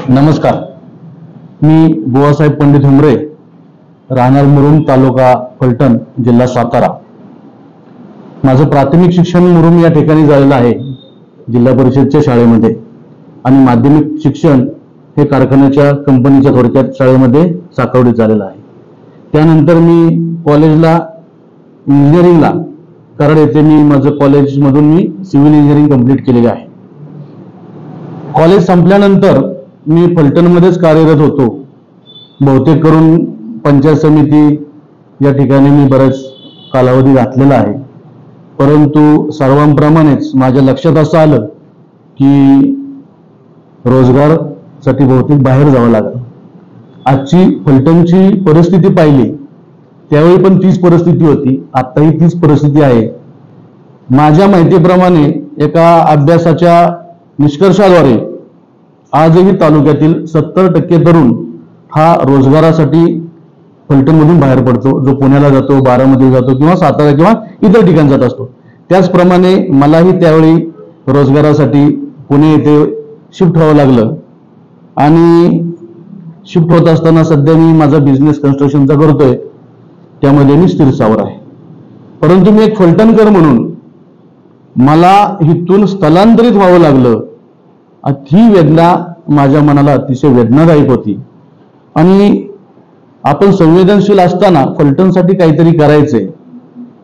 नमस्कार, मी बुवासाहेब पंडित हुमरे, राहणार मुरुम, तालुका फलटण, जिल्हा सातारा. माझं प्राथमिक शिक्षण मुरुम या ठिकाणी झालेलं आहे, जिल्हा परिषदच्या शाळेमध्ये, आणि माध्यमिक शिक्षण हे कारखान्याच्या कंपनीच्या थोडक्यात शाळेमध्ये साकवडीत झालेलं आहे. त्यानंतर मी कॉलेजला इंजिनिअरिंगला कराड येथे मी माझं कॉलेजमधून मी सिव्हिल इंजिनिअरिंग कंप्लीट केलेले आहे. कॉलेज संपल्यानंतर मी फलटणमध्येच कार्यरत होतो. बहुतेक करून पंचायत समिती या ठिकाणी मी बराच कालावधी घातलेला आहे. परंतु सर्वांप्रमाणेच माझ्या लक्षात असं आलं की रोजगारासाठी बहुतेक बाहेर जावं लागलं. आजची फलटणची परिस्थिती पाहिली त्यावेळी पण तीच परिस्थिती होती, आत्ताही तीच परिस्थिती आहे. माझ्या माहितीप्रमाणे एका अभ्यासाच्या निष्कर्षाद्वारे आजही तालुक्यातील 70% तरुण हा रोजगारासाठी फलटणमधून बाहेर पडतो, जो पुण्याला जातो, बारामतीला जातो किंवा सातारा किंवा इतर ठिकाणी जात असतो. त्याचप्रमाणे मलाही त्यावेळी रोजगारासाठी पुणे येथे शिफ्ट व्हावं लागलं. आणि शिफ्ट होत असताना सध्या मी माझा बिझनेस कन्स्ट्रक्शनचा करतोय, त्यामध्ये मी स्थिरस्थावर आहे. परंतु मी एक फलटणकर म्हणून मला इथून स्थलांतरित व्हावं लागलं. ही वेदना माझ्या मनाला अतिशय वेदनादायक होती. आणि आपण संवेदनशील असताना फलटणसाठी काहीतरी करायचंय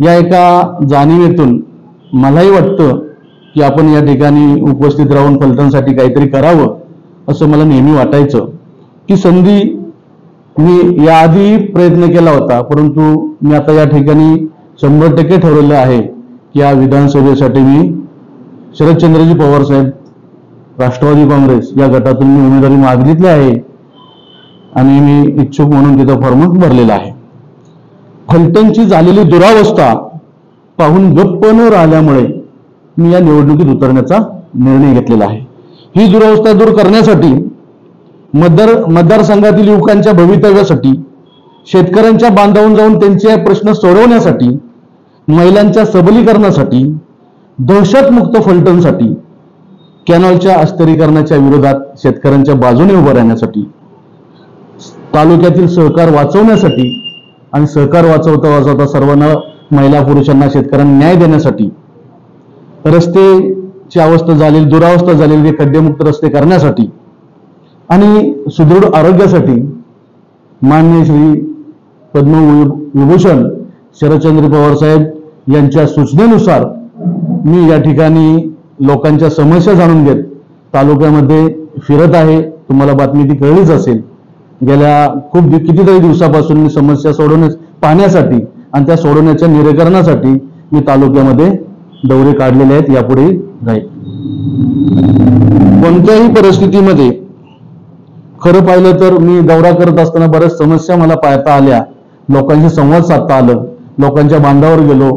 या एका जाणीवेतून मलाही वाटतं की आपण या ठिकाणी उपस्थित राहून फलटणसाठी काहीतरी करावं असं मला नेहमी वाटायचं. की संधी मी याआधी प्रयत्न केला होता, परंतु मी आता या ठिकाणी 100% ठरवलं आहे की या विधानसभेसाठी मी शरदचंद्रजी पवार साहेब राष्ट्रवादी काँग्रेस या गटातून मी उमेदवारी मागितली आहे आणि मी इच्छुक म्हणून तिथं फॉर्म भरलेला आहे. फलटणची झालेली दुरावस्था पाहून गप्प न राहिल्यामुळे मी या निवडणुकीत उतरण्याचा निर्णय घेतलेला आहे. ही दुरावस्था दूर करण्यासाठी, मतदारसंघातील युवकांच्या भवितव्यासाठी, शेतकऱ्यांच्या बांधावून जाऊन त्यांचे प्रश्न सोडवण्यासाठी, महिलांच्या सबलीकरणासाठी, दहशतमुक्त फलटणसाठी, कॅनॉलच्या अस्थिरीकरणाच्या विरोधात शेतकऱ्यांच्या बाजूने उभं राहण्यासाठी, तालुक्यातील सहकार वाचवण्यासाठी आणि सहकार वाचवता वाचवता सर्वांना, महिला पुरुषांना, शेतकऱ्यांना न्याय देण्यासाठी, रस्त्याची अवस्था झालेली, दुरावस्था झालेली खड्डेमुक्त रस्ते करण्यासाठी आणि सुदृढ आरोग्यासाठी माननीय श्री पद्मविभूषण शरदचंद्र पवार साहेब यांच्या सूचनेनुसार मी या ठिकाणी लोकांच्या समस्या जाणून घेत तालुक्यामध्ये फिरत आहे. तुम्हाला बातमी ती कळलीच असेल. गेल्या कितीतरी दिवसापासून मी समस्या पाहण्यासाठी आणि त्या सोडवण्याच्या निराकरणासाठी मी तालुक्यामध्ये दौरे काढलेले आहेत. यापुढे जाईल. कोणत्याही परिस्थितीमध्ये खरं पाहिलं तर मी दौरा करत असताना बऱ्याच समस्या मला पाहता आल्या. लोकांशी संवाद साधता आलं, लोकांच्या बांधावर गेलो,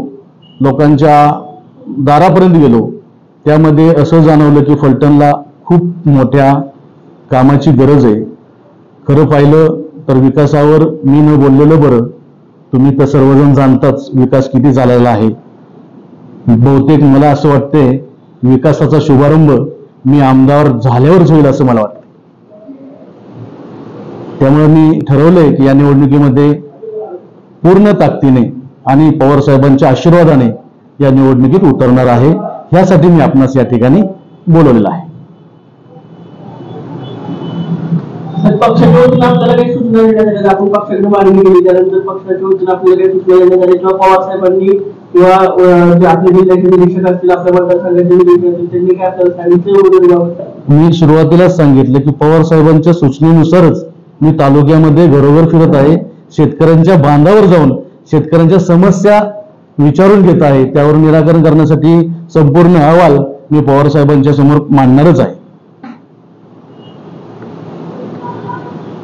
लोकांच्या दारापर्यंत गेलो. त्यामध्ये असं जाणवलं की फलटणला खूप मोठ्या कामाची गरज आहे. खरं पाहिलं तर विकासावर मी न बोललेलं बरं. तुम्ही तर सर्वजण जाणताच विकास किती झालेला आहे. बहुतेक मला असं वाटतंय विकासाचा शुभारंभ मी आमदार झाल्यावरच होईल असं मला वाटतं. त्यामुळे मी ठरवलंय की या निवडणुकीमध्ये पूर्ण ताकदीने आणि पवार साहेबांच्या आशीर्वादाने या निवडणुकीत उतरणार आहे. यासाठी मी आपणास या ठिकाणी बोलवलेलं आहे. पक्षाकडून आपल्याला काही सूचना देण्यात आल्या, आपण पक्षाकडे मागणी केली, त्यानंतर पक्षाच्या वतीने आपल्याला काही सूचना देण्यात आल्या किंवा पवार साहेबांनी किंवा जे आपले जिल्ह्याचे निरीक्षक असतील, आपल्या मतदारसंघाचे निरीक्षक असतील, त्यांनी काय आपल्याला सांगितलं? मी सुरुवातीलाच सांगितलं की पवार साहेबांच्या सूचनेनुसारच मी तालुक्यामध्ये घरोघर फिरत आहे. शेतकऱ्यांच्या बांधावर जाऊन शेतकऱ्यांच्या समस्या विचारून घेत आहे. त्यावर निराकरण करण्यासाठी संपूर्ण अहवाल मी पवार साहेबांच्या समोर मांडणारच आहे.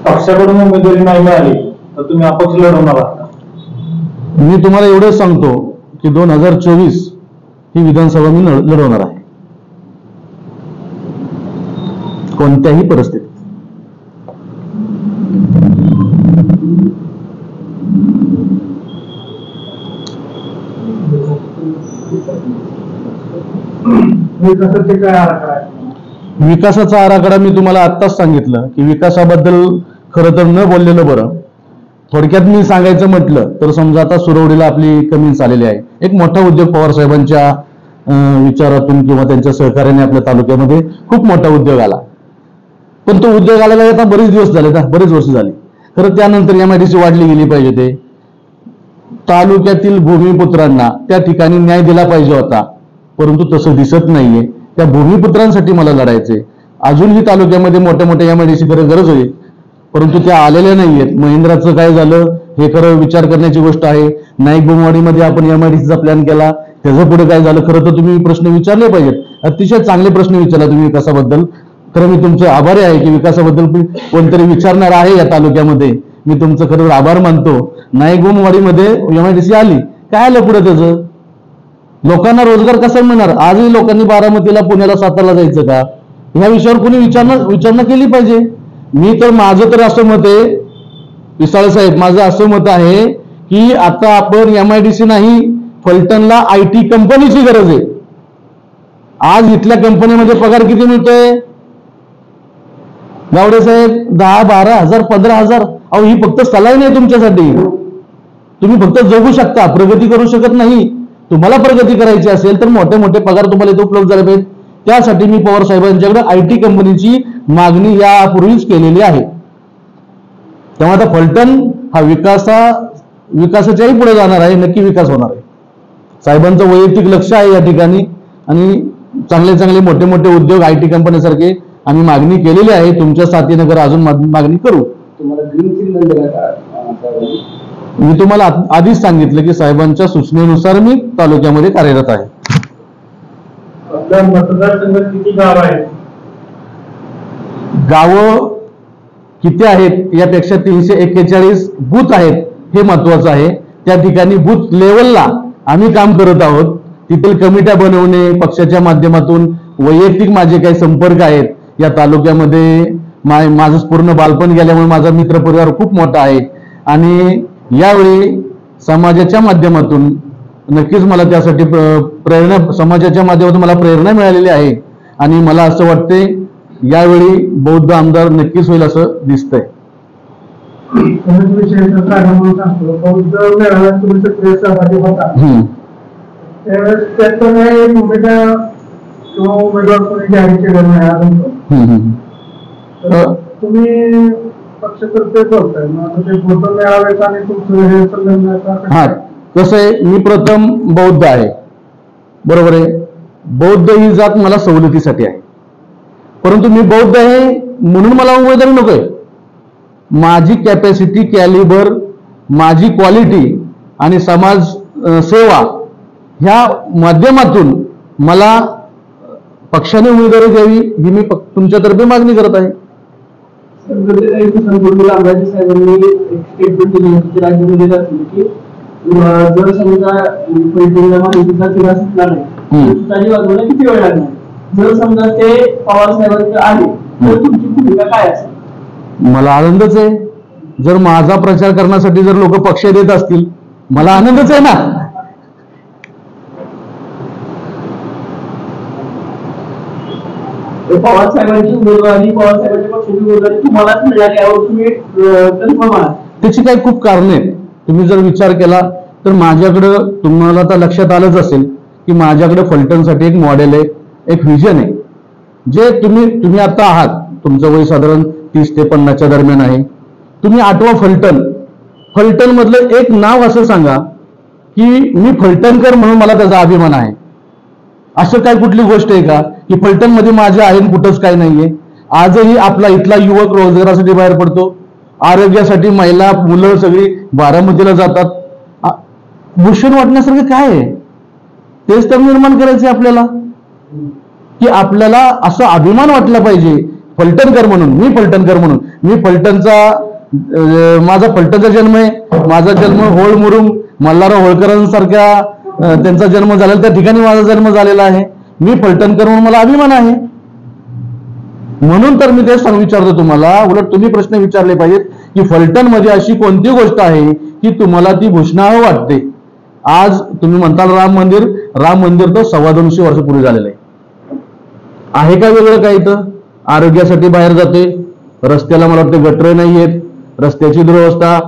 पक्षाकडून उमेदवारी नाही मिळाली तर तुम्ही अपक्ष लढवणार आहात? मी तुम्हाला एवढंच सांगतो की 2024 ही विधानसभा मी लढवणार आहे, कोणत्याही परिस्थितीत. विकासाचा आराखडा मी तुम्हाला आत्ताच सांगितलं की विकासाबद्दल खरं तर न बोललेलं बरं. थोडक्यात मी सांगायचं म्हटलं तर समजा आता सुरवडीला आपली कमीन्स आलेली आहे. एक मोठा उद्योग पवार साहेबांच्या विचारातून किंवा त्यांच्या सहकार्याने आपल्या तालुक्यामध्ये खूप मोठा उद्योग आला. पण तो उद्योग आलेला आता बरेच दिवस झाले ना, बरेच वर्ष झाली. खरं त्यानंतर MIDC वाढली गेली पाहिजे. ते तालुक्यातील भूमिपुत्रांना त्या ठिकाणी न्याय दिला पाहिजे होता, परंतु तसं दिसत नाहीये. त्या भूमिपुत्रांसाठी मला लढायचंय. अजूनही तालुक्यामध्ये मोठ्या मोठ्या MIDC गरज होईल, परंतु त्या आलेल्या नाहीयेत. महिंद्राचं काय झालं हे खरं विचार करण्याची गोष्ट आहे. नाईक बोमवाडीमध्ये आपण MIDCचा प्लॅन केला, त्याचं पुढे काय झालं? खरं तर तुम्ही प्रश्न विचारले पाहिजेत. अतिशय चांगले प्रश्न विचारला तुम्ही विकासाबद्दल. खरं मी तुमचे आभारी आहे की विकासाबद्दल कोणतरी विचारणार आहे या तालुक्यामध्ये. मी तुमचं खरं आभार मानतो. नाईक बोमवाडीमध्ये MIDC आली, काय आलं पुढे त्याचं? लोकांना रोजगार कसा मिळणार? आजही लोकांनी बारामतीला, पुण्याला, सातारला जायचं का? ह्या विषयावर कोणी विचारणा केली पाहिजे. मी तर माझं तर असं मत आहे, विसाळे साहेब, माझं असं मत आहे की आता आपण MIDC नाही, फलटणला IT कंपनीची गरज आहे. आज इथल्या कंपनीमध्ये पगार किती मिळतोय गावडे साहेब? 10-12,000, 15,000. अहो, ही फक्त सलाई नाही तुमच्यासाठी. तुम्ही फक्त जगू शकता, प्रगती करू शकत नाही. तुम्हाला प्रगती करायची असेल तर मोठे मोठे पगार तुम्हाला इथे उपलब्ध झाले पाहिजेत. त्यासाठी मी पवार साहेबांच्याकडे IT कंपनीची मागणी यापूर्वीच केलेली आहे. तेव्हा आता फलटण हा विकासाच्याही पुढे जाणार आहे, नक्की विकास होणार आहे. साहेबांचं वैयक्तिक लक्ष आहे या ठिकाणी आणि चांगले चांगले मोठे मोठे उद्योग IT कंपनीसारखे आम्ही मागणी केलेली आहे. तुमच्या साथीनगर अजून मागणी करू. मी तुम्हाला आधीच सांगितलं की साहेबांच्या सूचनेनुसार मी तालुक्यामध्ये कार्यरत आहे. मतदारसंघात किती गाव आहेत? गावं किती आहेत यापेक्षा 341 बूथ आहेत हे महत्वाचं आहे. त्या ठिकाणी बूथ लेवलला आम्ही काम करत आहोत. तिथील कमिट्या बनवणे, पक्षाच्या माध्यमातून वैयक्तिक माझे काही संपर्क आहेत या तालुक्यामध्ये. माझं पूर्ण बालपण गेल्यामुळे माझा मित्र परिवार खूप मोठा आहे आणि यावेळी समाजाच्या माध्यमातून नक्कीच मला त्यासाठी समाजाच्या माध्यमातून मला प्रेरणा मिळालेली आहे आणि मला असं वाटते यावेळी बौद्ध आमदार नक्कीच होईल असं दिसतंय. तुम्ही पक्षकर्ते बोलताय, हा कसं आहे, मी प्रथम बौद्ध आहे, बरोबर आहे. बौद्ध ही जात मला सवलतीसाठी आहे, परंतु मी बौद्ध आहे म्हणून मला उमेदवारी नकोय. माझी कॅपॅसिटी, कॅलिबर, माझी क्वालिटी आणि समाज सेवा ह्या माध्यमातून मला पक्षाने उमेदवारी द्यावी ही मी तुमच्यातर्फे मागणी करत आहे. आमदार साहेबांनी एक स्टेटमेंट दिली होती राज्यामध्ये की जर समजा फलटणला माहितीचा किंवा सुटला नाही त्याची वाजवायला किती वेळ लागणार. जर समजा ते पवार साहेबांचे आले तर तुमची भूमिका काय असेल? मला आनंदच आहे. जर माझा प्रचार करण्यासाठी जर लोक पक्ष देत असतील मला आनंदच आहे ना. पवार साहेबांची उमेदवारी, पवार साहेबांच्या पक्षाची उमेदवारी तुम्हालाच मिळाली यावर तुम्ही कन्फर्म आहात? त्याची काही खूप कारणे आहेत. तुम्ही जर विचार केला तर माझ्याकडं, तुम्हाला आता लक्षात आलंच असेल की माझ्याकडे फलटणसाठी एक मॉडेल आहे, एक व्हिजन आहे. जे तुम्ही आता आहात, तुमचं वय साधारण 30 ते 50च्या दरम्यान आहे. तुम्ही आठवा फलटण मधलं एक नाव असं सांगा की मी फलटणकर म्हणून मला त्याचा अभिमान आहे. असं काय कुठली गोष्ट आहे का की फलटण मध्ये माझ्या आहे कुठंच काय नाहीये? आजही आपला इथला युवक रोजगारासाठी बाहेर पडतो, आरोग्यासाठी महिला मुलं सगळी बारामतीला जातात. भूषण वाटण्यासारखं काय आहे? तेच तर निर्माण करायचे आपल्याला की आपल्याला असं अभिमान वाटला पाहिजे फलटणकर म्हणून. मी फलटणकर म्हणून, मी माझा फलटणचा जन्म आहे. माझा जन्म होळ मुरुम मल्हारराव होळकरांसारख्या त्यांचा जन्म झालेला त्या ठिकाणी माझा जन्म झालेला आहे. मी फलटणकर म्हणून मला अभिमान आहे. म्हणून तर मी तेच विचारतो तुम्हाला. उलट तुम्ही प्रश्न विचारले पाहिजेत की फलटण मध्ये अशी कोणती गोष्ट आहे की तुम्हाला ती भूषणावं वाटते. आज तुम्ही म्हणताल राम मंदिर तर 250 वर्षापूर्वी झालेलं आहे का वेगळं काय? इथं आरोग्यासाठी बाहेर जाते, रस्त्याला मला वाटतं गटर नाही आहेत, रस्त्याची दुरवस्था,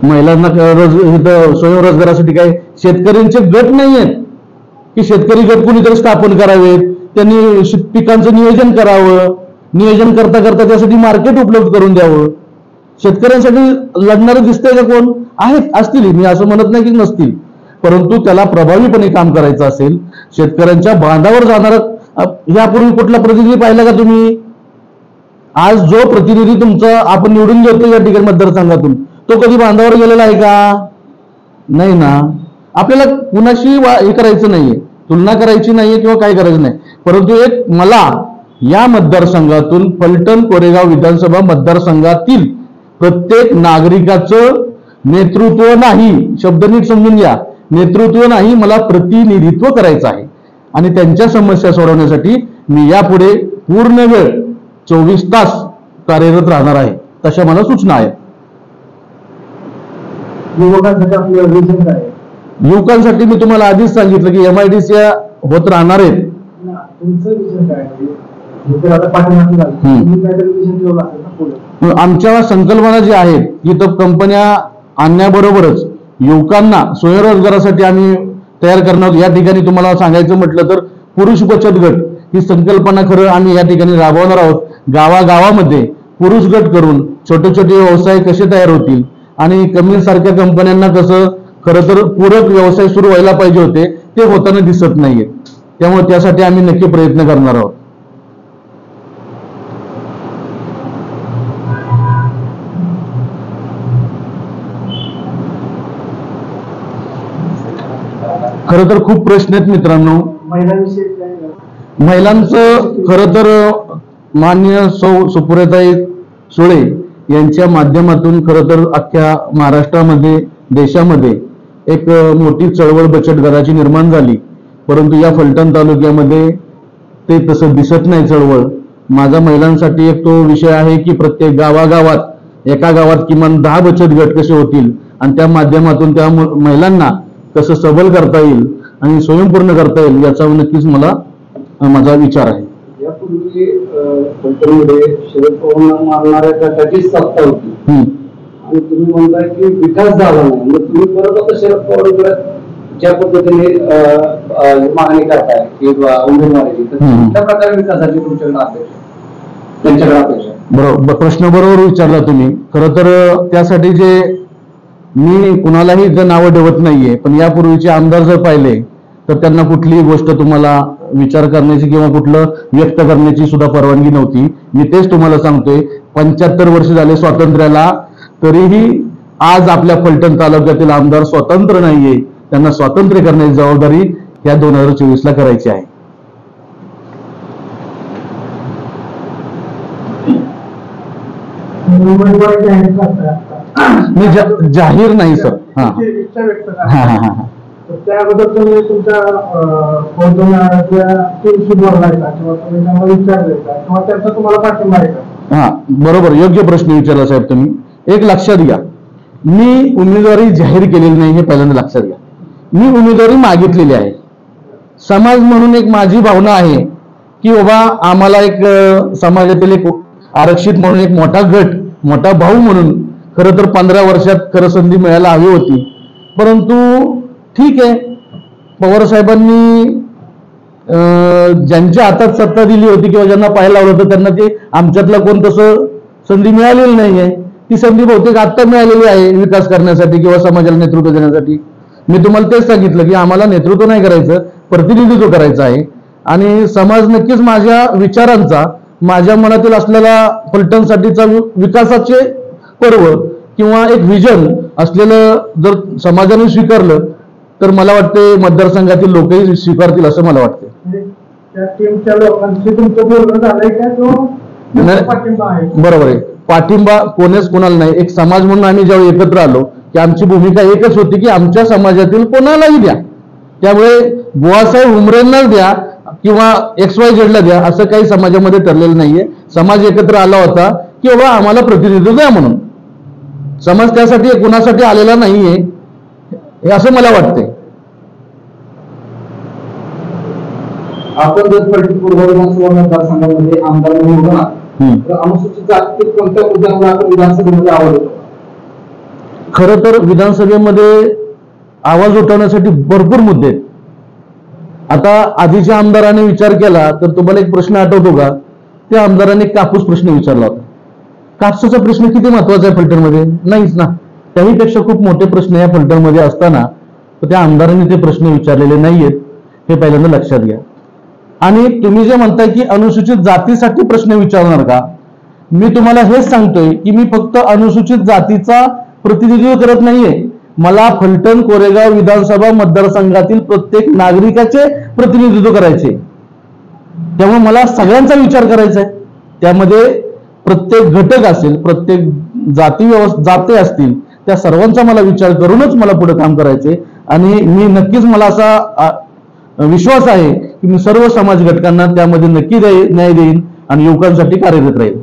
महिलांना इथं स्वयंरोजगारासाठी काय शेतकऱ्यांचे गट नाही आहेत की शेतकरी गट कुणीतरी स्थापन करावेत, त्यांनी पिकांचं नियोजन करावं, नियोजन करता करता त्यासाठी मार्केट उपलब्ध करून द्यावं. शेतकऱ्यांसाठी लढणारे दिसतंय का कोण? आहेत, असतील, मी असं म्हणत नाही की नसतील, परंतु त्याला प्रभावीपणे काम करायचं असेल, शेतकऱ्यांच्या बांधावर जाणारा यापूर्वी कुठला प्रतिनिधी पाहिला का तुम्ही? आज जो प्रतिनिधी तुमचा आपण निवडून देतो या ठिकाणी मतदारसंघातून, तो कधी बांधावर गेलेला आहे का? नाही ना. आपल्याला कुणाशी हे करायचं नाहीये, तुलना करायची नाहीये किंवा काय करायचं नाही, परंतु एक मला या मतदारसंघातून फलटण कोरेगाव विधानसभा मतदारसंघातील प्रत्येक नागरिकाचं नेतृत्व नाही, शब्द नीट समजून घ्या, नेतृत्व नाही, मला प्रतिनिधित्व करायचं आहे आणि त्यांच्या समस्या सोडवण्यासाठी मी यापुढे पूर्ण वेळ 24 तास कार्यरत राहणार आहे, तशा मला सूचना आहेत. युवकांसाठी आपलं विजन काय? युवकांसाठी मी तुम्हाला आधीच सांगितलं की MIDC होत राहणार आहेत. तुमचं विजन काय? आता पाठीमागे झालं, तुम्ही काहीतरी विजन ठेवलं असेल ना पुढे? आमच्या संकल्पना जी आहेत की तर कंपन्या आणण्याबरोबरच युवकांना स्वयंरोजगारासाठी आम्ही तयार करणार. या ठिकाणी तुम्हाला सांगायचं म्हटलं तर पुरुष बचत गट ही संकल्पना खरं आम्ही या ठिकाणी राबवणार आहोत. गावागावामध्ये पुरुष गट करून छोटे छोटे व्यवसाय कसे तयार होतील आणि कमी सारख्या कंपन्यांना कसं खरं तर पूरक व्यवसाय सुरू व्हायला पाहिजे होते, ते होताना दिसत नाहीये. त्यामुळे त्यासाठी आम्ही नक्की प्रयत्न करणार आहोत. खरं तर खूप प्रश्न आहेत मित्रांनो. महिलांविषयी काय? महिलांचं खरं तर माननीय सुप्रियाताई सुळे यांच्या माध्यमातून खरं तर अख्ख्या महाराष्ट्रामध्ये देशामध्ये एक मोठी चळवळ बचत गटाची निर्माण झाली, परंतु या फलटण तालुक्यामध्ये ते तसं दिसत नाही चळवळ. माझा महिलांसाठी एक तो विषय आहे की प्रत्येक गावागावात एका गावात किमान 10 बचत गट कसे होतील आणि त्या माध्यमातून त्या महिलांना कसं सबल करता येईल आणि स्वयंपूर्ण करता येईल याचा नक्कीच माझा विचार आहे. यापूर्वी फलटणमध्ये शरद पवार मारणाऱ्या गटाची सत्ता होती आणि तुम्ही म्हणताय की विकास झाला नाही, मग तुम्ही परत आता शरद पवार ज्या पद्धतीने मागणी करताय की उमेदवारी, त्या प्रकारे विकासाची तुमच्याकडे अपेक्षा, त्यांच्याकडे अपेक्षा? बरोबर, प्रश्न बरोबर विचारला तुम्ही. खरं तर त्यासाठी जे मी कुणालाही नावं ठेवत नाहीये, पण यापूर्वीचे आमदार जर पाहिले तर त्यांना कुठलीही गोष्ट तुम्हाला विचार करण्याची किंवा कुठलं व्यक्त करण्याची सुद्धा परवानगी नव्हती. मी तेच तुम्हाला सांगतोय, 75 वर्ष झाले स्वातंत्र्याला, तरीही आज आपल्या फलटण तालुक्यातील आमदार स्वतंत्र नाहीये. त्यांना स्वातंत्र्य करण्याची जबाबदारी या 2024 ला करायची आहे. मी जाहीर नाही सर. इच्छा व्यक्त हा हा हा त्याबद्दल तुम्ही तुमच्या टीमशी बोललाय का किंवा तुम्ही त्यांना विचारलंय का किंवा त्यांचा तुम्हाला पाठिंबा आहे का? हा, बरोबर, योग्य प्रश्न विचारला साहेब तुम्ही. एक लक्षात घ्या, मी उमेदवारी जाहीर केलेली नाही हे पहिल्यांदा लक्षात घ्या. मी उमेदवारी मागितलेली आहे. समाज म्हणून एक माझी भावना आहे की बाबा आम्हाला एक समाजातील एक आरक्षित म्हणून एक मोठा गट, मोठा भाऊ म्हणून खरं तर 15 वर्षात खरं संधी मिळायला हवी होती. परंतु ठीक आहे, पवार साहेबांनी ज्यांच्या हातात सत्ता दिली होती किंवा ज्यांना पाहायला लावलं होतं त्यांना ते आमच्यातला कोण तसं संधी मिळालेली नाहीये. ती संधी बहुतेक आत्ता मिळालेली आहे विकास करण्यासाठी किंवा समाजाला नेतृत्व देण्यासाठी. मी तुम्हाला तेच सांगितलं की आम्हाला नेतृत्व नाही करायचं, प्रतिनिधित्व करायचं आहे आणि समाज नक्कीच माझ्या विचारांचा, माझ्या मनातील असलेला फलटणसाठीचा विकासाचे पर्व किंवा एक विजन असलेलं जर समाजाने स्वीकारलं तर मला वाटते मतदारसंघातील लोकही स्वीकारतील असं मला वाटते. त्या टीमच्या लोकांशी तुमचं बोलणं झालंय का किंवा पाठिंबा आहे? बरोबर आहे, पाठिंबा कोणीच कोणाला नाही. एक समाज म्हणून आम्ही जेव्हा एकत्र आलो की आमची भूमिका एकच होती की आमच्या समाजातील कोणालाही द्या, त्यामुळे बुवासाहेब हुमरेंनाच द्या किंवा XYZ ला द्या असं काही समाजामध्ये ठरलेलं नाहीये. समाज एकत्र आला होता की बाबा आम्हाला प्रतिनिधित्व द्या म्हणून. समाज त्यासाठी कुणासाठी आलेला नाहीये. हे असं मला वाटतंय. आपण जर पूर्व विधानसभा मतदारसंघामध्ये आमदार निवडून आला तर अनुसूचित जाती कोणत्या मुद्द्यांवर आपण विधानसभेमध्ये आवाज उठवतो? खरं तर विधानसभेमध्ये आवाज उठवण्यासाठी भरपूर मुद्दे आहेत. आता आधीच्या आमदाराने विचार केला तर तुम्हाला एक प्रश्न आठवतो का? त्या आमदाराने कापूस प्रश्न विचारला होता. कापसाचा प्रश्न किती महत्वाचा आहे फलटणमध्ये? नाहीच ना. त्याहीपेक्षा खूप मोठे प्रश्न या फलटणमध्ये असताना त्या आमदारांनी ते प्रश्न विचारलेले नाहीयेत, हे पहिल्यांदा लक्षात घ्या. आणि तुम्ही जे म्हणताय की अनुसूचित जातीसाठी प्रश्न विचारणार का, मी तुम्हाला हेच सांगतोय की मी फक्त अनुसूचित जातीचा प्रतिनिधित्व करत नाहीये. मला फलटण कोरेगाव विधानसभा मतदारसंघातील प्रत्येक नागरिकाचे प्रतिनिधित्व करायचे. त्यामुळे मला सगळ्यांचा विचार करायचा आहे. त्यामध्ये प्रत्येक घटक असेल, प्रत्येक जाती असतील, त्या सर्वांचा मला विचार करूनच मला पुढे काम करायचे. आणि मी नक्कीच, मला असा विश्वास आहे की मी सर्व समाज घटकांना त्यामध्ये नक्की न्याय देईन आणि युवकांसाठी कार्यरत राहील.